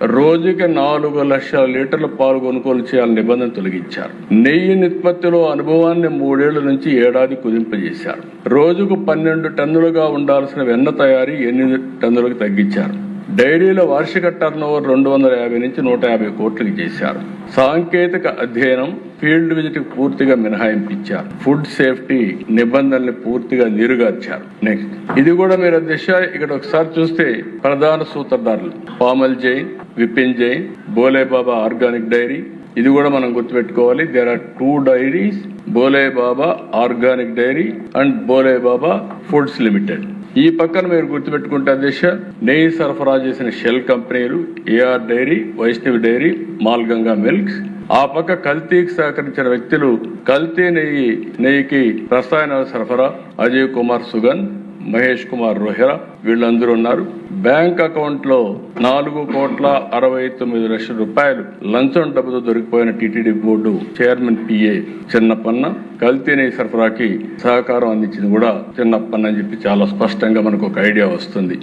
రోజుకి 4 లక్షల లీటర్ల పాలు కొనుగోలు చేయాలని నిబంధన తొలగించారు. నెయ్యి నిష్పత్తిలో అనుభవాన్ని 3 ఏళ్ల నుంచి ఏడాది కుదింపజేశారు. రోజుకు 12 టన్నులుగా ఉండాల్సిన వెన్న తయారీ 8 టన్నులకు తగ్గించారు. డైరీల వార్షిక టర్నోవర్ 250 నుంచి 150 కోట్లకు చేశారు. సాంకేతిక అధ్యయనం, ఫీల్డ్ విజిట్ పూర్తిగా మినహాయింపించారు. ఫుడ్ సేఫ్టీ నిబంధనల్ని పూర్తిగా నీరుగార్చారు. నెక్స్ట్ ఇది కూడా మీరు అధ్యక్ష ఇక్కడ ఒకసారి చూస్తే ప్రధాన సూత్రధారులు పామల్ జైన్, విపిన్ జైన్, బోలే బాబా ఆర్గానిక్ డైరీ. ఇది కూడా మనం గుర్తుపెట్టుకోవాలి. There are 2 dairies, Bole Baba organic dairy and Bole Baba foods limited. ఈ పక్కన మీరు గుర్తుపెట్టుకుంటే అధ్యక్ష నెయ్యి సరఫరా చేసిన షెల్ కంపెనీలు AR dairy, Vaishnavi dairy, మాల్గంగా milks. ఆ పక్క కల్తీకి సహకరించిన వ్యక్తులు కల్తీ నెయ్యికి రసాయనాల సరఫరా అజయ్ కుమార్ సుగంధ్, మహేష్ కుమార్ రోహెరా వీళ్ళందరూ ఉన్నారు. బ్యాంక్ అకౌంట్ లో 4,69,00,000 రూపాయలు లంచం డబ్బుతో దొరికిపోయిన టీటీడీ బోర్డు చైర్మన్ పిఏ చిన్నపన్న కల్తీ నెయ్యి సరఫరాకి సహకారం అందించింది కూడా చిన్నపన్న అని చెప్పి చాలా స్పష్టంగా మనకు ఒక ఐడియా వస్తుంది.